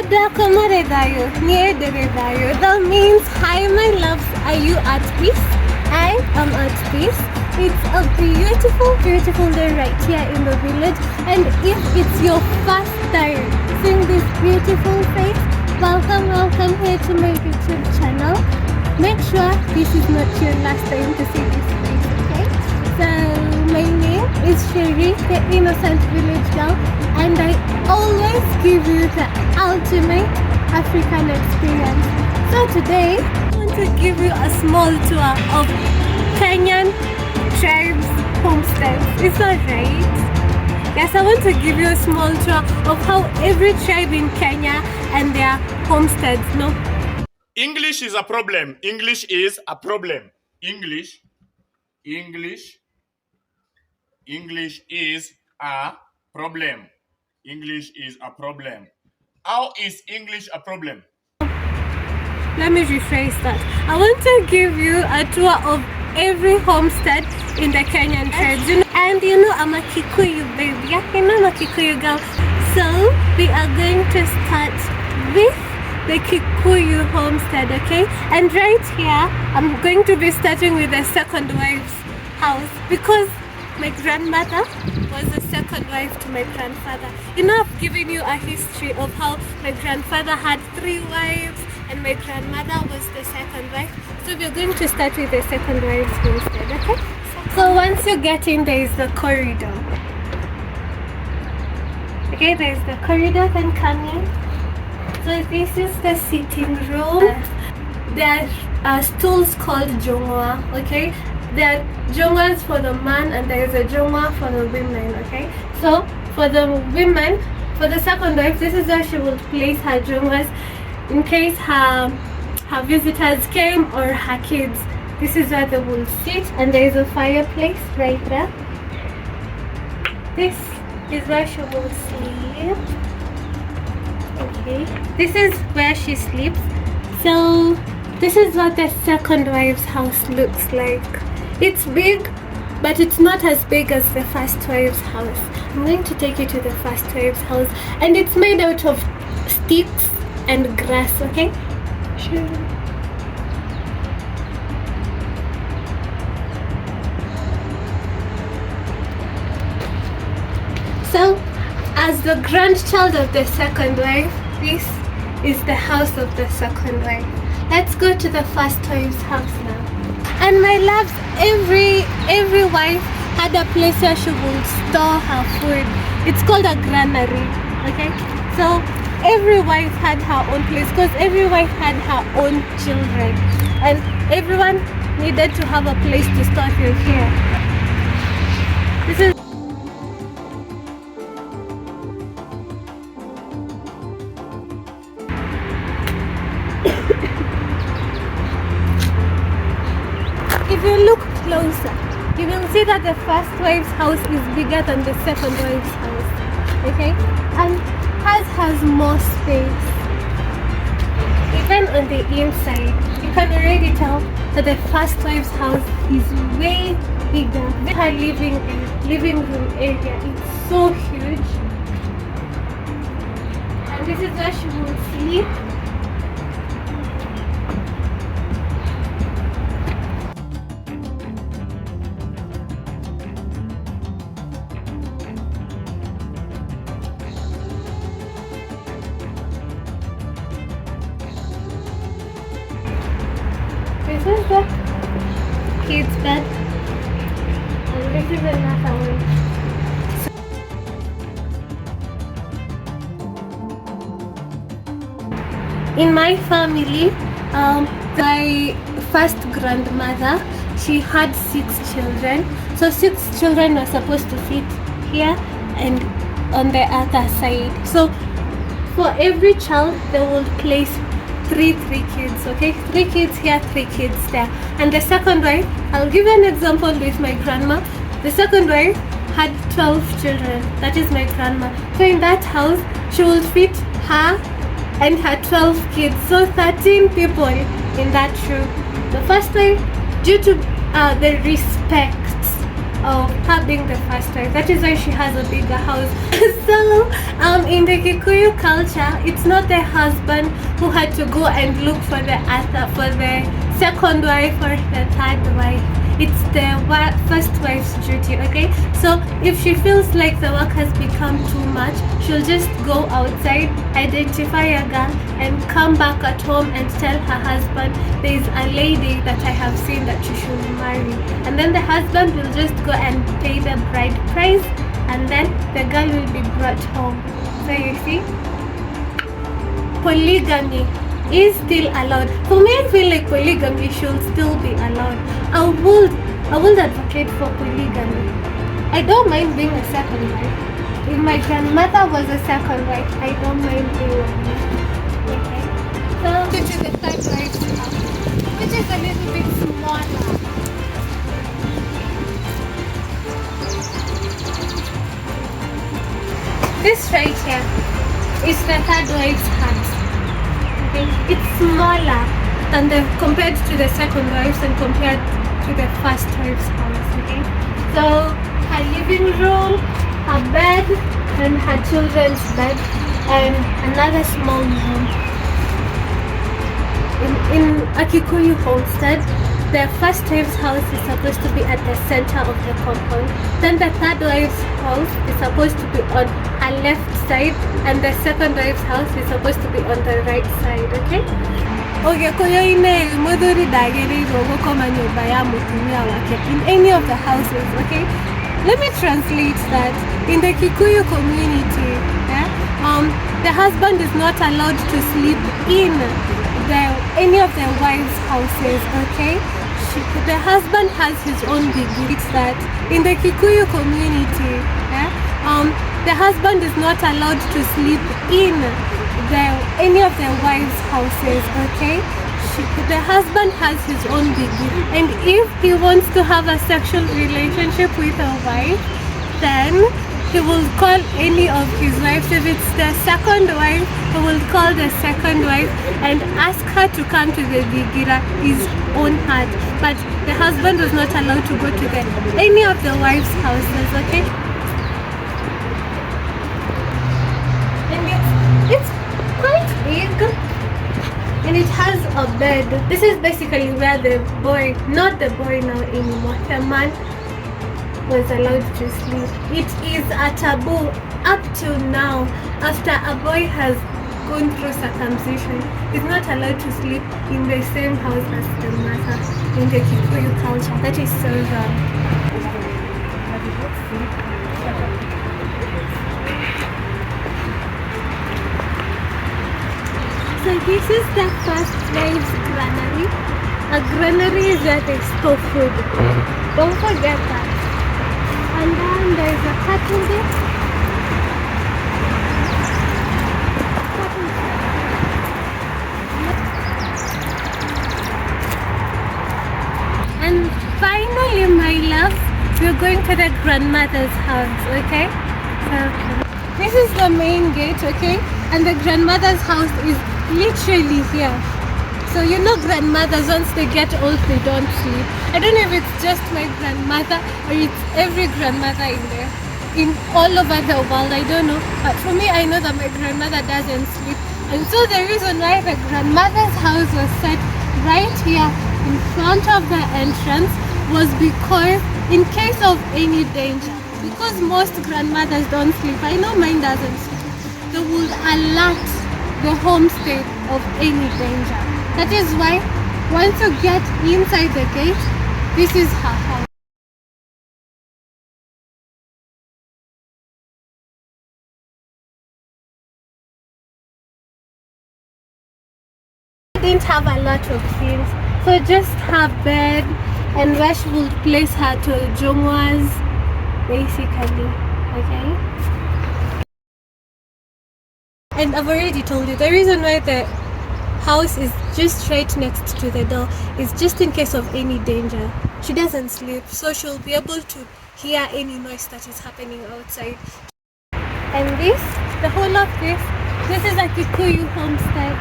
Adakamoredayo, Niederedayo. That means, hi my loves, are you at peace? I am at peace. It's a beautiful, beautiful day right here in the village. And if it's your first time seeing this beautiful face, welcome, welcome here to my YouTube channel. Make sure this is not your last time to see this face, okay? So my name is Sherry, the innocent village girl, and I always give you the ultimate African experience. So today, I want to give you a small tour of Kenyan tribes homesteads. Is that right? Yes, I want to give you a small tour of how every tribe in Kenya and their homesteads, no? English is a problem. English is a problem. English is a problem. English is a problem. How is English a problem? Let me rephrase that. I want to give you a tour of every homestead in the Kenyan tribes. And you know I'm a Kikuyu baby. Yeah, you know I'm a Kikuyu girl. So we are going to start with the Kikuyu homestead, okay? And right here, I'm going to be starting with the second wife's house because my grandmother was the second wife to my grandfather. You know, I've given you a history of how my grandfather had 3 wives and my grandmother was the second wife. So we're going to start with the second wife's homestead, okay? So once you get in, there is the corridor. Okay, there is the corridor, then come in. So this is the sitting room. There are stools called jongwa, okay? There are jongas for the man and there is a jonga for the women, okay? So for the women, for the second wife, this is where she would place her jongas in case her visitors came or her kids. This is where they will sit, and there is a fireplace right there. This is where she will sleep. Okay, this is where she sleeps. So this is what the second wife's house looks like. It's big, but it's not as big as the first wife's house. I'm going to take you to the first wife's house, and it's made out of sticks and grass, okay? Sure. So, as the grandchild of the second wife, this is the house of the second wife. Let's go to the first wife's house now. And my loves, every wife had a place where she would store her food. It's called a granary, okay? So every wife had her own place because every wife had her own children. And everyone needed to have a place to store their care. This is if you look closer, you will see that the first wife's house is bigger than the second wife's house, okay? And hers has more space. Even on the inside, you can already tell that the first wife's house is way bigger. Her living room area is so huge. And this is where she will sleep. This is the kids' bed, and this is another one. In my family, my first grandmother, she had 6 children. So 6 children were supposed to fit here and on the other side. So for every child, they would place three kids, okay? 3 kids here, 3 kids there. And the second wife, I'll give you an example with my grandma. The second wife had 12 children. That is my grandma. So in that house, she would fit her and her 12 kids. So 13 people in that room. The first wife, due to the respect of her being the first wife. That is why she has a bigger house. So in the Kikuyu culture, it's not the husband who had to go and look for the second wife or the third wife. It's the first wife's duty. Okay, so if she feels like the work has become too much, she'll just go outside, identify a girl, and come back at home and tell her husband, there's a lady that I have seen that you should marry. And then the husband will just go and pay the bride price, and then the girl will be brought home. So you see, polygamy is still allowed. For me, I feel like polygamy should still be allowed. I would advocate for polygamy. I don't mind being a second wife. If my grandmother was a second wife, I don't mind being one. Okay. So this is the third wife's house, which is a little bit smaller. This right here is the third wife's house. Okay, it's smaller than compared to the second wife's and compared to the first wife's house. Okay, so her living room, her bed, and her children's bed, and another small room. In a Kikuyu homestead, the first wife's house is supposed to be at the center of the compound. Then the third wife's house is supposed to be on her left side, and the second wife's house is supposed to be on the right side. Okay? Okay, in any of the houses, okay? Let me translate that. In the Kikuyu community, the husband is not allowed to sleep in any of the wives' houses, okay? The husband has his own beliefs that in the Kikuyu community, the husband is not allowed to sleep in any of the wives' houses, okay? The husband has his own belief, and if he wants to have a sexual relationship with a wife, then he will call any of his wives. If it's the second wife, he will call the second wife and ask her to come to the digira, his own heart. But the husband was not allowed to go to any of the wives' houses, okay? And it's quite big, and it has a bed. This is basically where the boy, not the boy now anymore, the man was allowed to sleep. It is a taboo up to now. After a boy has gone through circumcision, he's not allowed to sleep in the same house as the mother in the Kikuyu culture. That is so wrong. So this is the first wife's granary. A granary is where they store food. Don't forget that. And then there is a cattle there. And finally, my love, we're going to the grandmother's house, okay? So this is the main gate, okay? And the grandmother's house is literally here. So you know, grandmothers, once they get old, they don't sleep. I don't know if it's just my grandmother or it's every grandmother in all over the world. I don't know. But for me, I know that my grandmother doesn't sleep. And so the reason why the grandmother's house was set right here in front of the entrance was because in case of any danger, because most grandmothers don't sleep, I know mine doesn't sleep, they will alert the homestead of any danger. That is why once you get inside the gate, this is her house. I didn't have a lot of things, so just her bed and where she would place her to jongwas, basically, okay? And I've already told you, the reason why the house is just right next to the door is just in case of any danger. She doesn't sleep, so she'll be able to hear any noise that is happening outside. And this, the whole of this is a Kikuyu homestead.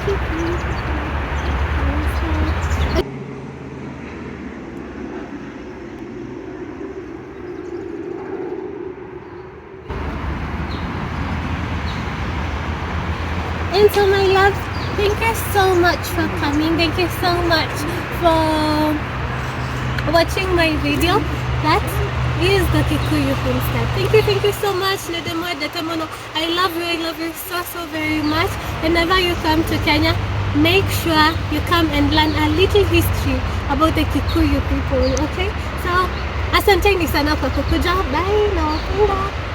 Kikuyu homestead. And so my love, thank you so much for coming. Thank you so much for watching my video. That is the Kikuyu Homestead. Thank you so much. I love you so very much. Whenever you come to Kenya, make sure you come and learn a little history about the Kikuyu people, okay? So, asanteni sana kwa kukuja. Bye, nawapenda.